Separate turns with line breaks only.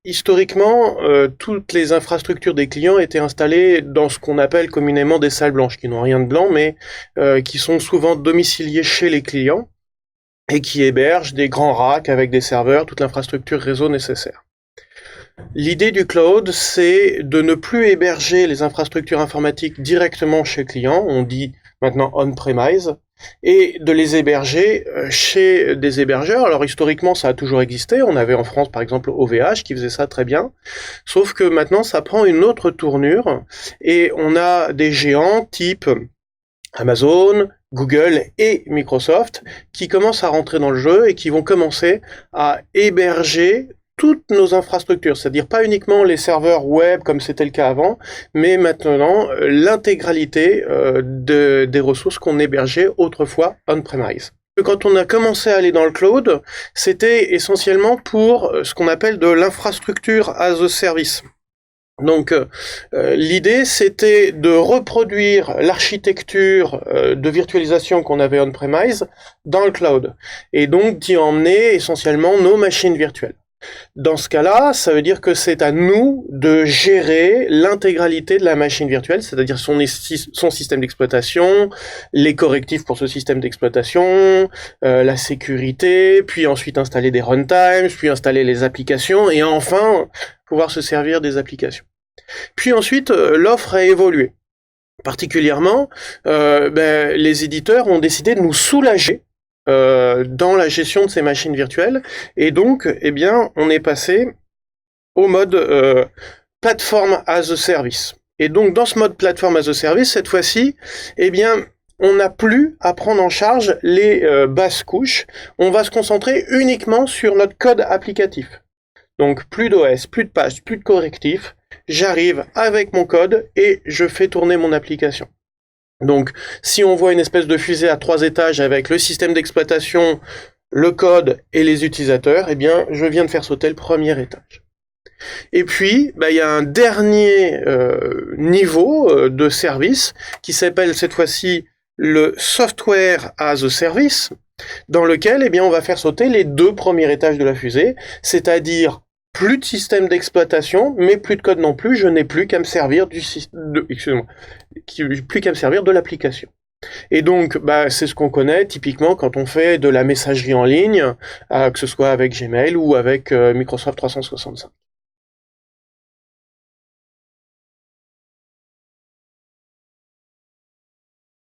historiquement, toutes les infrastructures des clients étaient installées dans ce qu'on appelle communément des salles blanches, qui n'ont rien de blanc, mais qui sont souvent domiciliées chez les clients et qui hébergent des grands racks avec des serveurs, toute l'infrastructure réseau nécessaire. L'idée du cloud, c'est de ne plus héberger les infrastructures informatiques directement chez le client, on dit maintenant on-premise, et de les héberger chez des hébergeurs. Alors historiquement, ça a toujours existé. On avait en France, par exemple, OVH qui faisait ça très bien. Sauf que maintenant, ça prend une autre tournure et on a des géants type Amazon, Google et Microsoft qui commencent à rentrer dans le jeu et qui vont commencer à héberger toutes nos infrastructures, c'est-à-dire pas uniquement les serveurs web comme c'était le cas avant, mais maintenant l'intégralité des ressources qu'on hébergeait autrefois on-premise. Quand on a commencé à aller dans le cloud, c'était essentiellement pour ce qu'on appelle de l'infrastructure as a service. Donc l'idée c'était de reproduire l'architecture de virtualisation qu'on avait on-premise dans le cloud, et donc d'y emmener essentiellement nos machines virtuelles. Dans ce cas-là, ça veut dire que c'est à nous de gérer l'intégralité de la machine virtuelle, c'est-à-dire son système d'exploitation, les correctifs pour ce système d'exploitation, la sécurité, puis ensuite installer des runtimes, puis installer les applications, et enfin pouvoir se servir des applications. Puis ensuite, l'offre a évolué. Particulièrement, les éditeurs ont décidé de nous soulager dans la gestion de ces machines virtuelles, et donc on est passé au mode platform as a service. Et donc dans ce mode platform as a service, cette fois-ci, on n'a plus à prendre en charge les basses couches, on va se concentrer uniquement sur notre code applicatif. Donc plus d'OS, plus de pages, plus de correctifs, j'arrive avec mon code et je fais tourner mon application. Donc, si on voit une espèce de fusée à 3 étages avec le système d'exploitation, le code et les utilisateurs, je viens de faire sauter le premier étage. Et puis, il y a un dernier niveau de service qui s'appelle cette fois-ci le software as a service, dans lequel, on va faire sauter les 2 premiers étages de la fusée, c'est-à-dire plus de système d'exploitation, mais plus de code non plus, je n'ai plus qu'à me servir plus qu'à me servir de l'application. Et donc, c'est ce qu'on connaît typiquement quand on fait de la messagerie en ligne, que ce soit avec Gmail ou avec Microsoft 365.